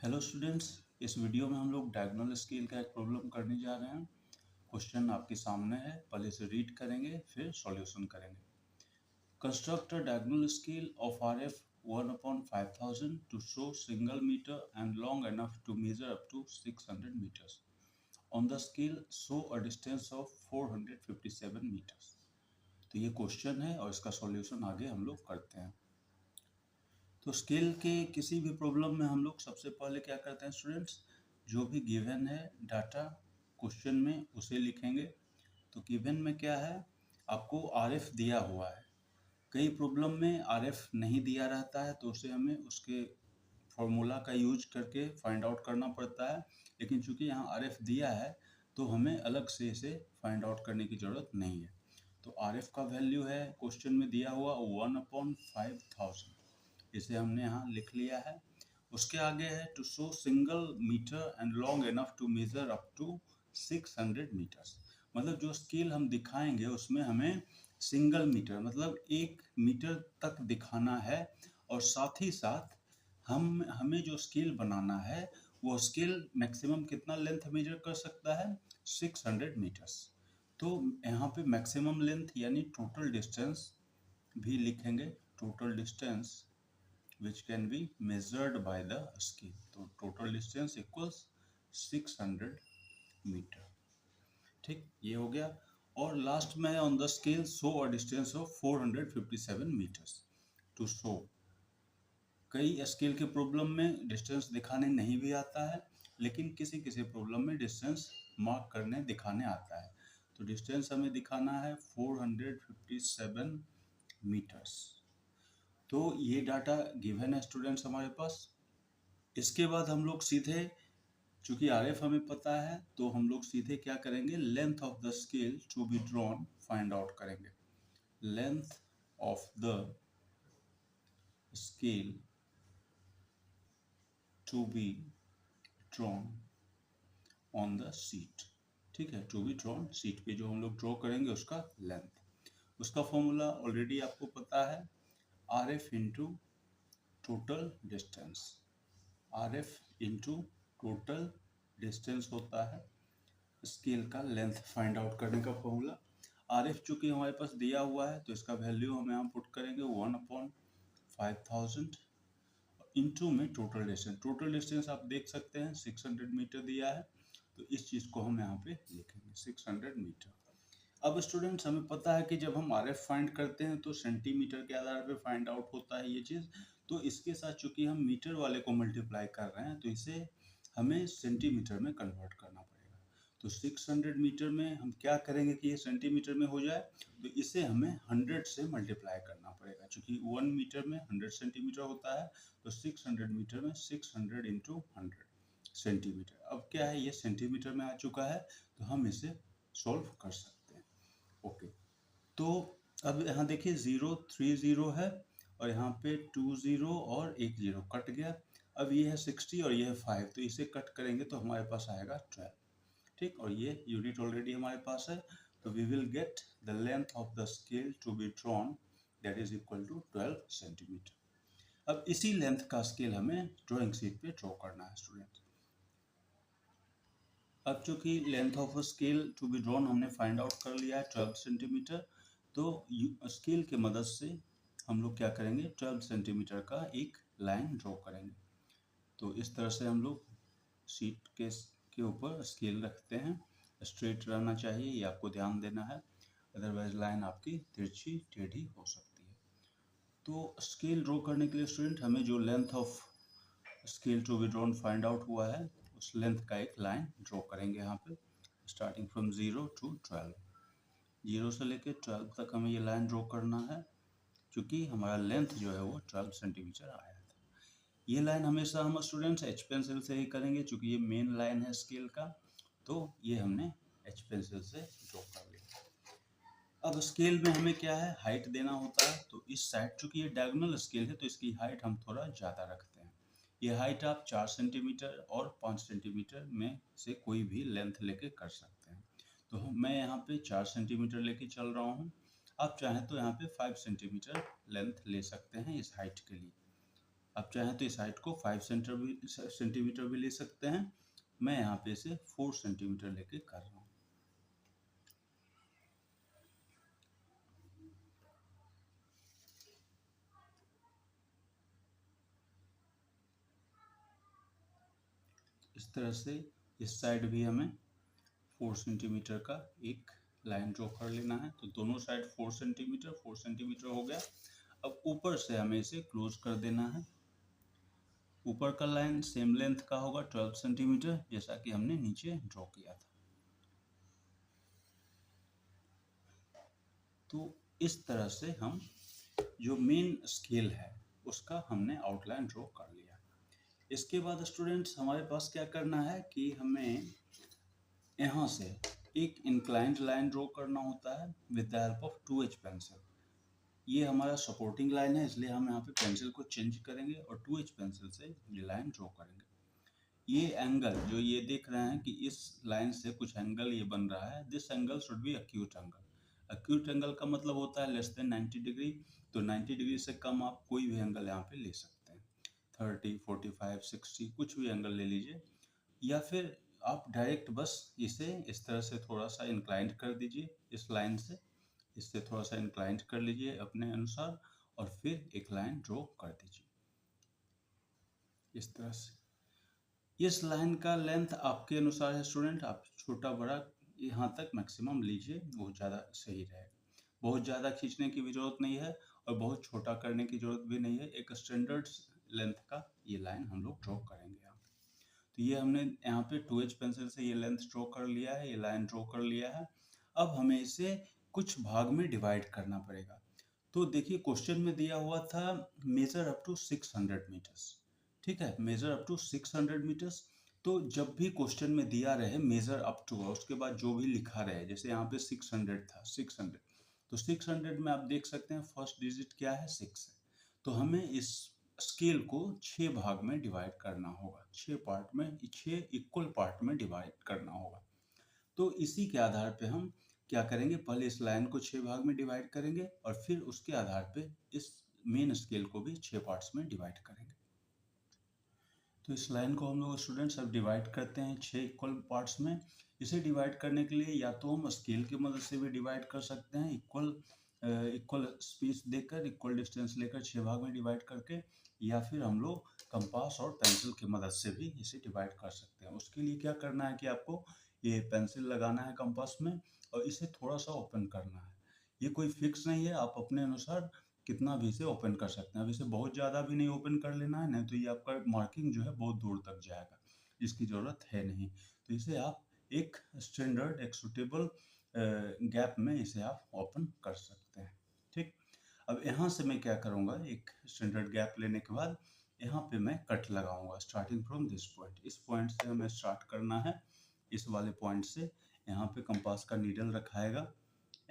Hello students, इस video में हम लोग डायगोनल स्केल का एक प्रॉब्लम करने जा रहे हैं। क्वेश्चन आपके सामने है, पहले इसे रीड करेंगे फिर सॉल्यूशन करेंगे। Construct a diagonal scale of RF 1/5000 to show single meter and long enough to measure up to 600 meters. On the scale show a distance of 457 meters. तो ये क्वेश्चन है और इसका सॉल्यूशन आगे हम लोग करते हैं। तो स्केल के किसी भी प्रॉब्लम में हम लोग सबसे पहले क्या करते हैं स्टूडेंट्स, जो भी गिवन है डाटा क्वेश्चन में उसे लिखेंगे। तो गिवन में क्या है, आपको आरएफ दिया हुआ है। कई प्रॉब्लम में आरएफ नहीं दिया रहता है तो उसे हमें उसके फॉर्मूला का यूज करके फाइंड आउट करना पड़ता है, लेकिन चूंकि यहाँ आरएफ दिया है तो हमें अलग से इसे फाइंड आउट करने की ज़रूरत नहीं है। तो आरएफ का वैल्यू है क्वेश्चन में दिया हुआ 1/5000, इसे हमने यहाँ लिख लिया है। उसके आगे है to show single metre and long enough to measure up to 600 metres. मतलब जो स्केल हम दिखाएंगे उसमें हमें सिंगल मीटर मतलब 1 मीटर तक दिखाना है, और साथ ही साथ हमें जो स्केल बनाना है वो स्केल मैक्सिमम कितना लेंथ मेजर कर सकता है, 600 मीटर्स। तो यहाँ पे मैक्सिमम लेंथ यानी टोटल डिस्टेंस भी लिखेंगे, total distance which can be measured by the scale. तो total distance equals 600 मीटर। ठीक, ये हो गया। और लास्ट में on the scale show a distance of 457 metres to show. कई स्केल के प्रॉब्लम में डिस्टेंस दिखाने नहीं भी आता है, लेकिन किसी किसी प्रॉब्लम में डिस्टेंस मार्क करने दिखाने आता है। तो डिस्टेंस हमें दिखाना है 457 मीटर्स। तो ये डाटा गिवन है स्टूडेंट्स हमारे पास। इसके बाद हम लोग सीधे, चूंकि आरएफ हमें पता है तो हम लोग सीधे क्या करेंगे, length of the scale to be drawn find out करेंगे। Length of the scale to be drawn on the sheet. ठीक है, टू बी ड्रॉन शीट पे जो हम लोग ड्रॉ करेंगे उसका लेंथ। उसका फॉर्मूला ऑलरेडी आपको पता है, R F into total distance. R F into total distance होता है स्केल का लेंथ फाइंड आउट करने का फॉर्मूला। आर एफ चूंकि हमारे पास दिया हुआ है तो इसका वैल्यू हम यहाँ पुट करेंगे 1/5000 इंटू में टोटल डिस्टेंस। टोटल डिस्टेंस आप देख सकते हैं 600 मीटर दिया है, तो इस चीज़ को हम यहाँ पे लिखेंगे 600 मीटर। अब स्टूडेंट्स हमें पता है कि जब हम आर एफ फाइंड करते हैं तो सेंटीमीटर के आधार पे फाइंड आउट होता है ये चीज़। तो इसके साथ चूंकि हम मीटर वाले को मल्टीप्लाई कर रहे हैं तो इसे हमें सेंटीमीटर में कन्वर्ट करना पड़ेगा। तो 600 मीटर में हम क्या करेंगे कि ये सेंटीमीटर में हो जाए, तो इसे हमें 100 से मल्टीप्लाई करना पड़ेगा। चूंकि 1 मीटर में 100 सेंटीमीटर होता है, तो 600 मीटर में 600 इंटू 100 सेंटीमीटर। अब क्या है, ये सेंटीमीटर में आ चुका है तो हम इसे सॉल्व कर सकते हैं। ओके, तो अब यहाँ देखिए 0 3 0 है और यहाँ पे 2 0 और 1 0 कट गया। अब ये है 60 और ये है 5, तो इसे कट करेंगे तो हमारे पास आएगा 12। ठीक, और ये यूनिट ऑलरेडी हमारे पास है, तो we will get the length of the scale to be drawn that is equal to 12 centimetre. अब इसी लेंथ का स्केल हमें ड्राइंग शीट पे ड्रॉ करना है स्टूडेंट। अब चूंकि length of scale to be drawn हमने फाइंड आउट कर लिया है 12 सेंटीमीटर, तो स्केल की मदद से हम लोग क्या करेंगे, 12 सेंटीमीटर का एक लाइन ड्रॉ करेंगे। तो इस तरह से हम लोग शीट के ऊपर स्केल रखते हैं। स्ट्रेट रहना चाहिए, ये आपको ध्यान देना है, अदरवाइज लाइन आपकी तिरछी टेढ़ी हो सकती है। तो स्केल ड्रॉ करने के लिए स्टूडेंट हमें जो length of scale to be drawn find out हुआ है उस लेंथ का एक लाइन ड्रॉ करेंगे यहाँ पे, स्टार्टिंग फ्रॉम 0 to 12। 0 से लेके 12 तक हमें ये लाइन ड्रॉ करना है, क्योंकि हमारा लेंथ जो है वो 12 सेंटीमीटर आया था। ये लाइन हमेशा हम स्टूडेंट्स एच पेंसिल से ही करेंगे, क्योंकि ये मेन लाइन है स्केल का, तो ये हमने एच पेंसिल से ड्रॉ कर लिया। अब स्केल में हमें क्या है, हाइट देना होता है। तो इस साइड चूंकि ये डायगोनल स्केल है तो इसकी हाइट हम थोड़ा ज़्यादा रखते हैं। ये हाइट आप 4 सेंटीमीटर और 5 सेंटीमीटर में से कोई भी लेंथ लेके कर सकते हैं। तो मैं यहाँ पे 4 सेंटीमीटर लेके चल रहा हूँ, आप चाहें तो यहाँ पे 5 सेंटीमीटर लेंथ ले सकते हैं इस हाइट के लिए। आप चाहें तो इस हाइट को 5 सेंटीमीटर भी ले सकते हैं। मैं यहाँ पे इसे 4 सेंटीमीटर लेके कर रहा हूँ। इस तरह से इस साइड भी हमें 4 सेंटीमीटर का एक लाइन ड्रॉ कर लेना है। तो दोनों साइड 4 सेंटीमीटर हो गया। अब ऊपर से हमें इसे क्लोज कर देना है। ऊपर का लाइन सेम लेंथ का होगा 12 सेंटीमीटर, जैसा कि हमने नीचे ड्रॉ किया था। तो इस तरह से हम जो मेन स्केल है उसका हमने आउटलाइन ड्रॉ कर लिया। इसके बाद स्टूडेंट्स हमारे पास क्या करना है कि हमें यहाँ से एक इंक्लाइंड लाइन ड्रॉ करना होता है with the help of 2H pencil. ये हमारा सपोर्टिंग लाइन है, इसलिए हम यहाँ पे पेंसिल को चेंज करेंगे और 2H पेंसिल से ये लाइन ड्रॉ करेंगे। ये एंगल जो ये देख रहे हैं कि इस लाइन से कुछ एंगल ये बन रहा है, this angle should be acute angle. Acute angle का मतलब होता है लेस देन 90 डिग्री। तो 90 डिग्री से कम आप कोई भी एंगल यहाँ पे ले सकते हैं, 30, 45, 60 कुछ भी एंगल ले लीजिए। या फिर आप डायरेक्ट बस इसे इस तरह से थोड़ा सा इंक्लाइंड कर दीजिए, इस लाइन से इससे थोड़ा सा इंक्लाइंड कर लीजिए अपने अनुसार और फिर एक लाइन ड्रॉ कर दीजिए इस तरह से। इस लाइन का लेंथ आपके अनुसार है स्टूडेंट, आप छोटा बड़ा यहाँ तक मैक्सिमम लीजिए, वो ज़्यादा सही रहेगा। बहुत ज़्यादा खींचने की भी ज़रूरत नहीं है और बहुत छोटा करने की ज़रूरत भी नहीं है। एक स्टैंडर्ड लेंथ का ये लाइन हम लोग ड्रॉ करेंगे यहाँ पे। तो ये हमने यहाँ पे 2H पेंसिल से ये लेंथ ड्रॉ कर लिया है, ये लाइन ड्रॉ कर लिया है। अब हमें इसे कुछ भाग में डिवाइड करना पड़ेगा। तो देखिए क्वेश्चन में दिया हुआ था मेजर अप टू 600 मीटर्स, ठीक है, मेजर अप टू 600 मीटर्स। तो जब भी क्वेश्चन में दिया रहे मेजर अप टू उसके बाद जो भी लिखा रहे, जैसे यहाँ पे 600 था, 600, तो 600 में आप देख सकते हैं फर्स्ट डिजिट क्या है, 6 है। तो हमें इस स्केल को 6 भाग में डिवाइड करना होगा, 6 पार्ट में, 6 इक्वल पार्ट में डिवाइड करना होगा। तो इसी के आधार पे हम क्या करेंगे, पहले इस लाइन को 6 भाग में डिवाइड करेंगे और फिर उसके आधार पे इस मेन स्केल को भी 6 पार्ट्स में डिवाइड करेंगे। तो इस लाइन को हम लोग स्टूडेंट्स अब डिवाइड करते हैं 6 इक्वल पार्ट्स में। इसे डिवाइड करने के लिए या तो हम स्केल की मदद से भी डिवाइड कर सकते हैं, इक्वल स्पेस देकर, इक्वल डिस्टेंस लेकर 6 भाग में डिवाइड करके, या फिर हम लोग कंपास और पेंसिल की मदद से भी इसे डिवाइड कर सकते हैं। उसके लिए क्या करना है कि आपको ये पेंसिल लगाना है कंपास में और इसे थोड़ा सा ओपन करना है। ये कोई फिक्स नहीं है, आप अपने अनुसार कितना भी इसे ओपन कर सकते हैं। अब इसे बहुत ज़्यादा भी नहीं ओपन कर लेना है, नहीं तो ये आपका मार्किंग जो है बहुत दूर तक जाएगा, इसकी ज़रूरत है नहीं। तो इसे आप एक स्टैंडर्ड, एक सुटेबल गैप में इसे आप ओपन कर सकते हैं, ठीक। अब यहाँ से मैं क्या करूँगा, एक स्टैंडर्ड गैप लेने के बाद यहाँ पे मैं कट लगाऊंगा स्टार्टिंग फ्रॉम दिस पॉइंट। इस पॉइंट से हमें स्टार्ट करना है, इस वाले पॉइंट से। यहाँ पे कंपास का नीडल रखाएगा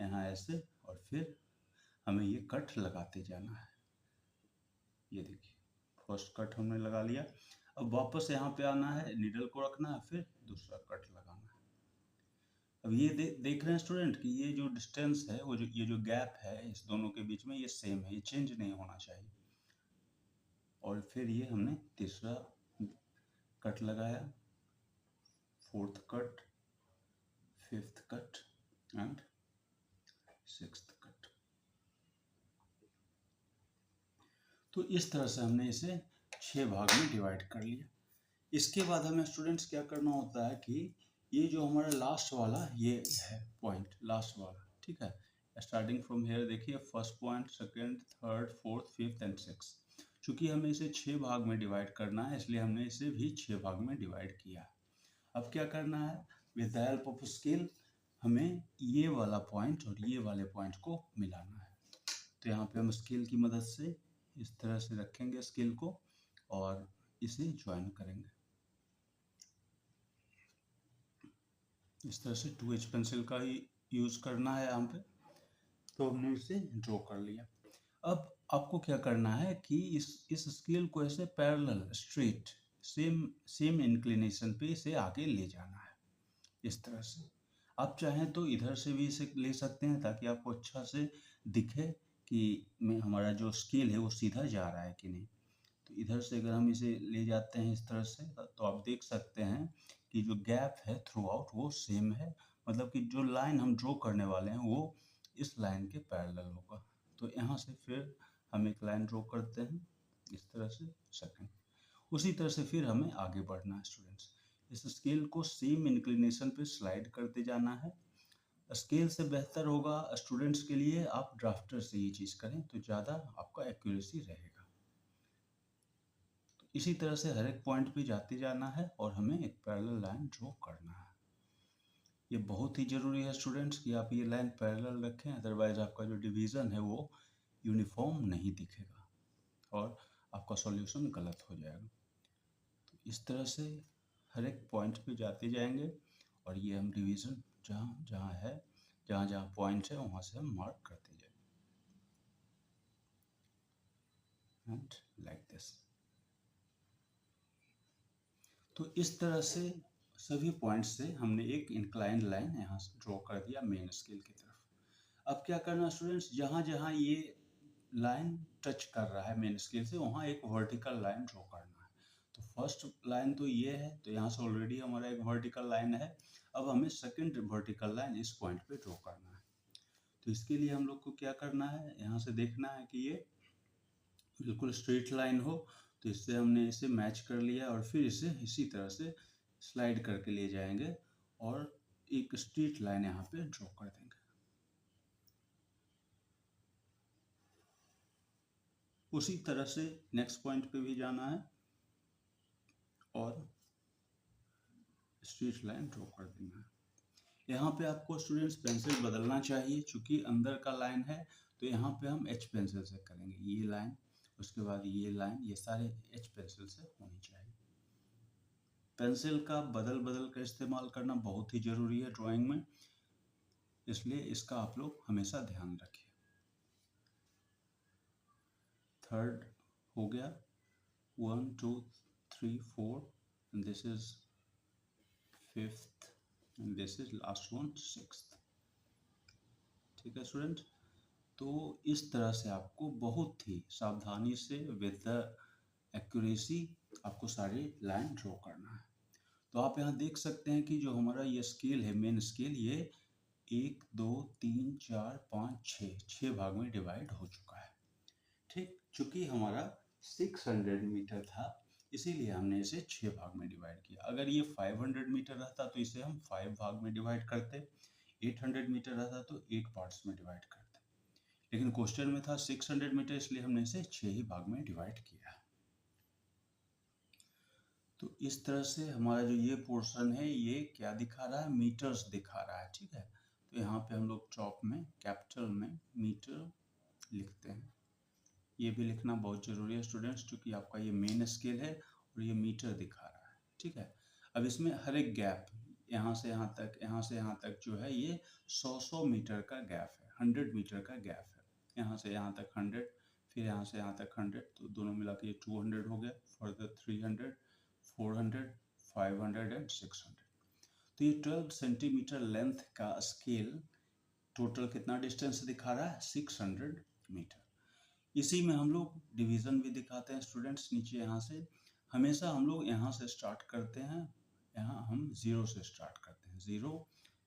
यहाँ ऐसे, और फिर हमें ये कट लगाते जाना है। ये देखिए फर्स्ट कट हमने लगा लिया। अब वापस यहाँ पे आना है, नीडल को रखना है, फिर दूसरा कट लगाना है। अब ये देख रहे हैं स्टूडेंट कि ये जो डिस्टेंस है, वो ये जो गैप है इस दोनों के बीच में, ये सेम है, ये चेंज नहीं होना चाहिए। और फिर ये हमने तीसरा कट लगाया, fourth cut, fifth cut and sixth cut. तो इस तरह से हमने इसे 6 भाग में डिवाइड कर लिया। इसके बाद हमें स्टूडेंट्स क्या करना होता है कि ये जो हमारा लास्ट वाला ये है पॉइंट, लास्ट वाला, ठीक है, स्टार्टिंग फ्रॉम हेयर देखिए, first point, second, third, fourth, fifth and six. चूंकि हमें इसे 6 भाग में डिवाइड करना है, इसलिए हमने इसे भी 6 भाग में डिवाइड किया। अब क्या करना है, with the help of scale हमें ये वाला पॉइंट और ये वाले पॉइंट को मिलाना है। तो यहाँ पे हम स्केल की मदद से इस तरह से रखेंगे स्केल को और इसे ज्वाइन करेंगे। इस तरह से 2H पेंसिल का ही यूज करना है यहाँ पे। तो हमने इसे ड्रॉ कर लिया। अब आपको क्या करना है कि इस स्केल को ऐसे पैरेलल स्ट्रेट सेम इंक्लिनेशन पे इसे आगे ले जाना है। इस तरह से आप चाहें तो इधर से भी इसे ले सकते हैं ताकि आपको अच्छा से दिखे कि हमारा जो स्केल है वो सीधा जा रहा है कि नहीं। तो इधर से अगर हम इसे ले जाते हैं इस तरह से, तो आप देख सकते हैं कि जो गैप है थ्रू आउट वो सेम है, मतलब कि जो लाइन हम ड्रॉ करने वाले हैं वो इस लाइन के पैरेलल होगा। तो यहाँ से फिर हम एक लाइन ड्रॉ करते हैं इस तरह से, सेकंड। उसी तरह से फिर हमें आगे बढ़ना है स्टूडेंट्स। इस स्केल को सेम इंक्लिनेशन पे स्लाइड करते जाना है। स्केल से बेहतर होगा स्टूडेंट्स के लिए आप ड्राफ्टर से ये चीज़ करें तो ज़्यादा आपका एक्यूरेसी रहेगा। तो इसी तरह से हर एक पॉइंट पे जाते जाना है और हमें एक पैरेलल लाइन ड्रॉ करना है। ये बहुत ही ज़रूरी है स्टूडेंट्स कि आप ये लाइन पैरेलल रखें, अदरवाइज आपका जो डिवीज़न है वो यूनिफॉर्म नहीं दिखेगा और आपका सॉल्यूशन गलत हो जाएगा। तो इस तरह से हर एक पॉइंट पे जाते जाएंगे और ये हम डिवीज़न जहाँ जहाँ है, जहाँ जहाँ पॉइंट है वहाँ से हम मार्क करते जाएंगे, एंड लाइक दिस। तो इस तरह से सभी पॉइंट से हमने एक इंक्लाइन लाइन यहाँ से ड्रॉ कर दिया मेन स्केल की तरफ। अब क्या करना स्टूडेंट्स, जहाँ जहाँ ये लाइन टच कर रहा है मेन स्केल से वहाँ एक वर्टिकल लाइन ड्रॉ करना है। तो फर्स्ट लाइन तो ये है, तो यहाँ से ऑलरेडी हमारा एक वर्टिकल लाइन है। अब हमें सेकंड वर्टिकल लाइन इस पॉइंट पे ड्रॉ करना है। तो इसके लिए हम लोग को क्या करना है, यहाँ से देखना है कि ये बिल्कुल स्ट्रेट लाइन हो। तो इससे हमने इसे मैच कर लिया और फिर इसे इसी तरह से स्लाइड करके ले जाएंगे और एक स्ट्रेट लाइन यहाँ पे ड्रॉ कर देंगे। उसी तरह से नेक्स्ट पॉइंट पे भी जाना है और स्ट्रेट लाइन ड्रॉ कर देना है। यहाँ पे आपको स्टूडेंट्स पेंसिल बदलना चाहिए, चूंकि अंदर का लाइन है तो यहाँ पे हम एच पेंसिल से करेंगे ये लाइन, उसके बाद ये लाइन, ये सारे एच पेंसिल से होनी चाहिए। पेंसिल का बदल बदल कर इस्तेमाल करना बहुत ही ज़रूरी है ड्राइंग में, इसलिए इसका आप लोग हमेशा ध्यान रखिए। थर्ड हो गया, 1 2 3 4, and this is fifth, and this is last one, sixth। ठीक है स्टूडेंट, तो इस तरह से आपको बहुत ही सावधानी से विद द एक्यूरेसी आपको सारी लाइन ड्रॉ करना है। तो आप यहाँ देख सकते हैं कि जो हमारा ये स्केल है मेन स्केल, ये 1 2 3 4 5 6 भाग में डिवाइड हो चुका है। ठीक, चूंकि हमारा 600 मीटर था इसीलिए हमने इसे 6 भाग में डिवाइड किया। अगर ये 500 मीटर रहता तो इसे हम 5 भाग में डिवाइड करते, 800 मीटर रहता तो 8 पार्ट्स में डिवाइड करते, लेकिन क्वेश्चन में था 600 मीटर इसलिए हमने इसे 6 ही भाग में डिवाइड किया। तो इस तरह से हमारा जो ये पोर्शन है ये क्या दिखा रहा है, मीटर्स दिखा रहा है। ठीक है, तो यहाँ पे हम लोग चॉक में कैपिटल में मीटर लिखते हैं। ये भी लिखना बहुत ज़रूरी है स्टूडेंट्स, क्योंकि आपका ये मेन स्केल है और ये मीटर दिखा रहा है। ठीक है, अब इसमें हर एक गैप यहाँ से यहाँ तक, यहाँ से यहाँ तक जो है ये 100 मीटर का गैप है, 100 मीटर का गैप है। यहाँ से यहाँ तक 100, फिर यहाँ से यहाँ तक 100, तो दोनों मिला के ये 200 हो गया, फर्दर 300, 400, 500 एंड 600। तो ये 12 सेंटीमीटर लेंथ का स्केल टोटल कितना डिस्टेंस दिखा रहा है, 600 मीटर। इसी में हम लोग डिवीज़न भी दिखाते हैं स्टूडेंट्स। नीचे यहाँ से हमेशा हम लोग यहाँ से स्टार्ट करते हैं, यहाँ हम 0 से स्टार्ट करते हैं, 0,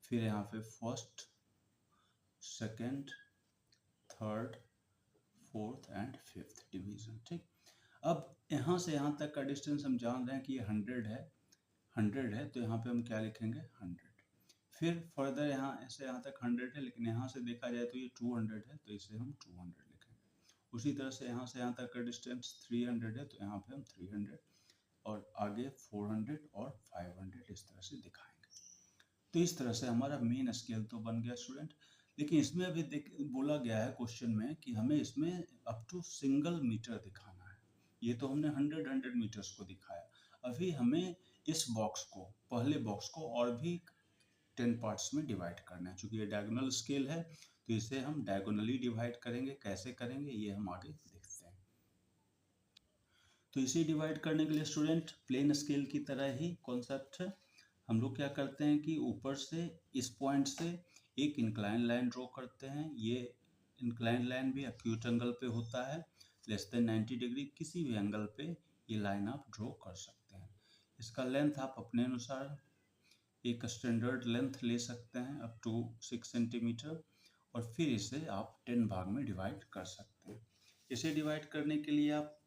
फिर यहाँ पे first, second, third, fourth and fifth division. ठीक, अब यहाँ से यहाँ तक का डिस्टेंस हम जान रहे हैं कि ये 100 है, 100 है, तो यहाँ पे हम क्या लिखेंगे, 100। फिर फर्दर यहाँ से यहाँ तक 100 है, लेकिन यहाँ से देखा जाए तो ये 200 है, तो इसे हम 200 लिखेंगे। उसी तरह से यहाँ से यहाँ तक का डिस्टेंस 300 है, तो यहाँ पे हम 300, और आगे 400 और 500 इस तरह से दिखाएंगे। तो इस तरह से हमारा मेन स्केल तो बन गया स्टूडेंट, लेकिन इसमें अभी बोला गया है क्वेश्चन में कि हमें इसमें अप टू सिंगल मीटर दिखाना है। ये तो हमने 100 मीटर्स को दिखाया, अभी हमें इस बॉक्स को, पहले बॉक्स को और भी 10 पार्ट्स में डिवाइड करना है। चूंकि ये डायगोनल स्केल है तो इसे हम डायगोनली डिवाइड करेंगे। कैसे करेंगे ये हम आगे देखते हैं। तो इसे डिवाइड करने के लिए स्टूडेंट प्लेन स्केल की तरह ही कॉन्सेप्ट है। हम लोग क्या करते हैं कि ऊपर से इस पॉइंट से एक इंक्लाइन लाइन ड्रॉ करते हैं। ये इंक्लाइन लाइन भी एक्यूट एंगल पे होता है, लेस देन 90 डिग्री किसी भी एंगल पे ये लाइन आप ड्रॉ कर सकते हैं। इसका लेंथ आप अपने अनुसार एक स्टैंडर्ड लेंथ ले सकते हैं अप टू 6 सेंटीमीटर, और फिर इसे आप 10 भाग में डिवाइड कर सकते हैं। इसे डिवाइड करने के लिए आप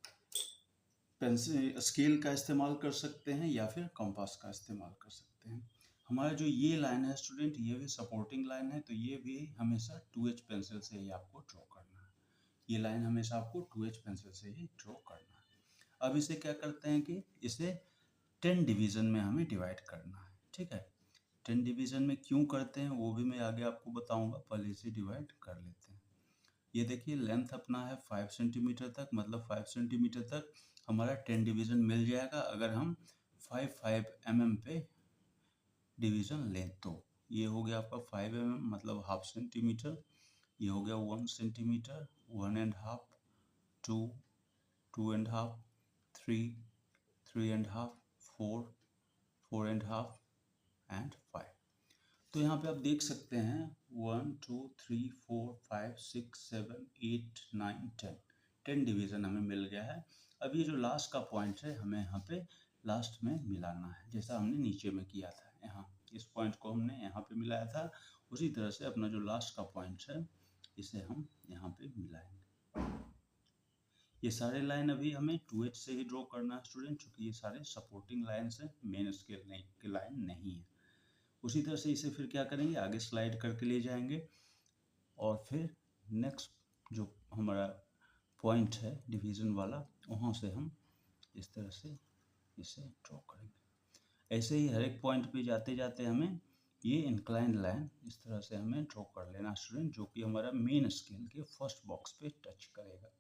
पेंसिल स्केल का इस्तेमाल कर सकते हैं या फिर कंपास का इस्तेमाल कर सकते हैं। हमारा जो ये लाइन है स्टूडेंट, ये भी सपोर्टिंग लाइन है, तो ये भी हमेशा 2H पेंसिल से ही आपको ड्रॉ करना है। ये लाइन हमेशा आपको 2H पेंसिल से ही ड्रॉ करना है। अब इसे क्या करते हैं कि इसे 10 डिवीज़न में हमें डिवाइड करना है, ठीक है। 10 डिवीज़न में क्यों करते हैं वो भी मैं आगे आपको बताऊंगा, पहले इसे डिवाइड कर लेते हैं। ये देखिए लेंथ अपना है 5 सेंटीमीटर तक, मतलब 5 सेंटीमीटर तक हमारा 10 डिवीज़न मिल जाएगा अगर हम 5 mm पे डिवीज़न लें तो। ये हो गया आपका 5 mm मतलब हाफ सेंटीमीटर, ये हो गया 1 सेंटीमीटर, 1.5, 2, 2.5, 3, 3.5, 4, 4.5 एंड 5। तो यहाँ पे आप देख सकते हैं 1, 2, 3, 4, 5, 6, 7, 8, 9, 10 डिवीज़न हमें मिल गया है। अब ये जो लास्ट का पॉइंट है हमें यहाँ पे लास्ट में मिलाना है, जैसा हमने नीचे में किया था। यहाँ इस पॉइंट को हमने यहाँ पे मिलाया था, उसी तरह से अपना जो लास्ट का पॉइंट है इसे हम यहाँ पे मिलाएंगे। ये सारे लाइन अभी हमें 2H से ही ड्रॉ करना है स्टूडेंट, चूँकि ये सारे सपोर्टिंग लाइन है, मेन स्केल नहीं की लाइन नहीं है। उसी तरह से इसे फिर क्या करेंगे, आगे स्लाइड करके ले जाएंगे और फिर नेक्स्ट जो हमारा पॉइंट है डिवीज़न वाला, वहाँ से हम इस तरह से इसे ड्रॉ करेंगे। ऐसे ही हर एक पॉइंट पे जाते जाते हमें ये इंक्लाइन लाइन इस तरह से हमें ड्रॉ कर लेना स्टूडेंट, जो कि हमारा मेन स्केल के फर्स्ट बॉक्स पे टच करेगा।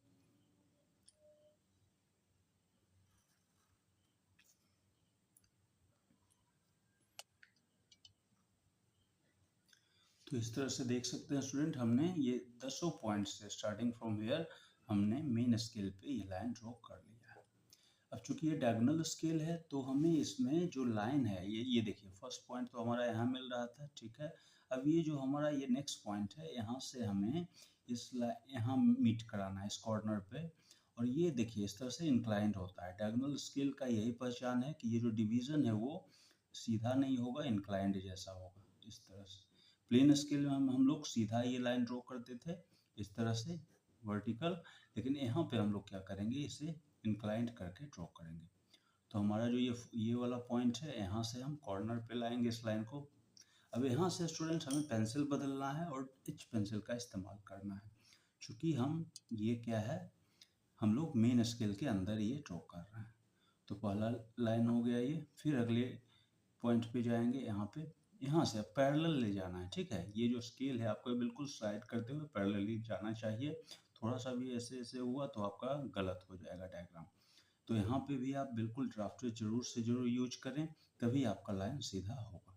तो इस तरह से देख सकते हैं स्टूडेंट, हमने ये 10 पॉइंट से स्टार्टिंग फ्रॉम हियर हमने मेन स्केल पे ये लाइन ड्रॉ कर लिया है। अब चूंकि ये डायगोनल स्केल है तो हमें इसमें जो लाइन है ये देखिए, फर्स्ट पॉइंट तो हमारा यहाँ मिल रहा था, ठीक है। अब ये जो हमारा ये नेक्स्ट पॉइंट है, यहाँ से हमें यहाँ मीट कराना है इस कॉर्नर पे, और ये देखिए इस तरह से इंक्लाइंड होता है। डायगोनल स्केल का यही पहचान है कि ये जो डिवीज़न है वो सीधा नहीं होगा, इंक्लाइंड जैसा होगा इस तरह से। प्लेन स्केल में हम लोग सीधा ये लाइन ड्रॉ करते थे इस तरह से वर्टिकल, लेकिन यहाँ पे हम लोग क्या करेंगे, इसे इंक्लाइंड करके ड्रॉ करेंगे। तो हमारा जो ये वाला पॉइंट है, यहाँ से हम कॉर्नर पे लाएंगे इस लाइन को। अब यहाँ से स्टूडेंट हमें पेंसिल बदलना है और एच पेंसिल का इस्तेमाल करना है, क्योंकि हम ये क्या है, हम लोग मेन स्केल के अंदर ये ड्रॉ कर रहे हैं। तो पहला लाइन हो गया ये, फिर अगले पॉइंट पे जाएंगे, यहाँ पे यहाँ से पैरेलल ले जाना है, ठीक है। ये जो स्केल है आपको बिल्कुल स्लाइड करते हुए पैरेलली जाना चाहिए, थोड़ा सा भी ऐसे ऐसे हुआ तो आपका गलत हो जाएगा डायग्राम। तो यहाँ पे भी आप बिल्कुल ड्राफ्टर जरूर से जरूर यूज करें, तभी आपका लाइन सीधा होगा।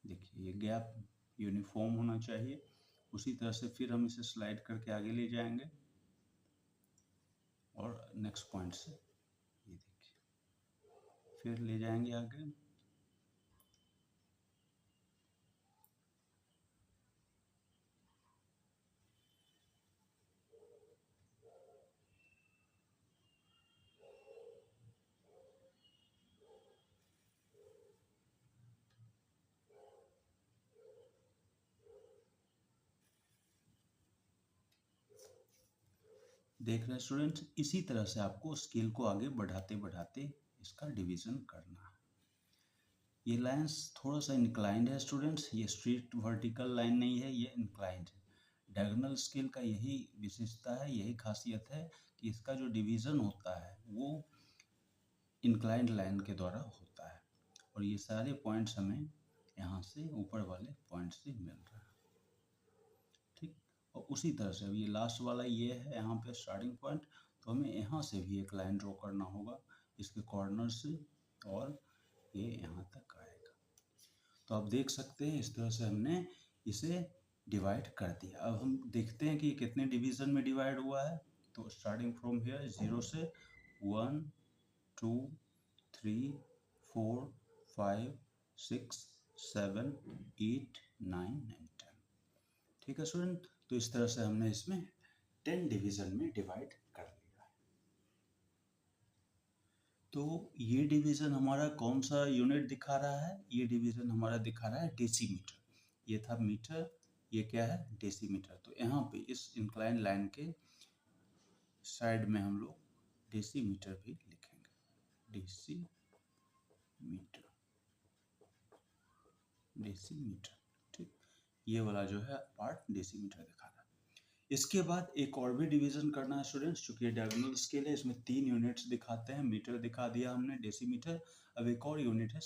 देखिए ये गैप यूनिफॉर्म होना चाहिए। उसी तरह से फिर हम इसे स्लाइड करके आगे ले जाएंगे और नेक्स्ट पॉइंट से ये देखिए फिर ले जाएंगे आगे। देख रहे हैं स्टूडेंट, इसी तरह से आपको स्केल को आगे बढ़ाते बढ़ाते इसका डिवीजन करना है। ये लाइंस थोड़ा सा इंक्लाइंड है स्टूडेंट्स, ये स्ट्रेट वर्टिकल लाइन नहीं है, ये इंक्लाइंड है। डायगोनल स्केल का यही विशेषता है, यही खासियत है कि इसका जो डिवीज़न होता है वो इंक्लाइंड लाइन के द्वारा होता है। और ये सारे पॉइंट्स हमें यहाँ से ऊपर वाले पॉइंट से मिल रहा है, ठीक। और उसी तरह से अब ये लास्ट वाला ये है यहाँ पे स्टार्टिंग पॉइंट, तो हमें यहाँ से भी एक लाइन ड्रॉ करना होगा इसके कॉर्नर से, और ये यहाँ तक आएगा। तो आप देख सकते हैं इस तरह से हमने इसे डिवाइड कर दिया। अब हम देखते हैं कि कितने डिवीज़न में डिवाइड हुआ है। तो स्टार्टिंग फ्रॉम हियर 0 से 1, 2, 3, 4, 5, 6, 7, 8, 9 एंड 10। ठीक है स्टूडेंट, तो इस तरह से हमने इसमें 10 डिवीजन में डिवाइड कर लिया है। तो ये डिवीजन हमारा कौन सा यूनिट दिखा रहा है? ये डिवीजन हमारा दिखा रहा है डेसीमीटर। ये था मीटर, ये क्या है? डेसीमीटर। तो यहाँ पे इस इंक्लाइन लाइन के साइड में हम लोग डेसीमीटर भी लिखेंगे, डेसीमीटर, डेसीमीटर। ठीक, ये वाला जो है पार्ट डेसीमीटर दिखा रहा है। इसके बाद एक और भी डिवीजन करना है स्टूडेंट्स, चूंकि डायगोनल स्केल है, इसमें 3 यूनिट्स दिखाते हैं। मीटर दिखा दिया हमने, डेसीमीटर। अब एक और यूनिट है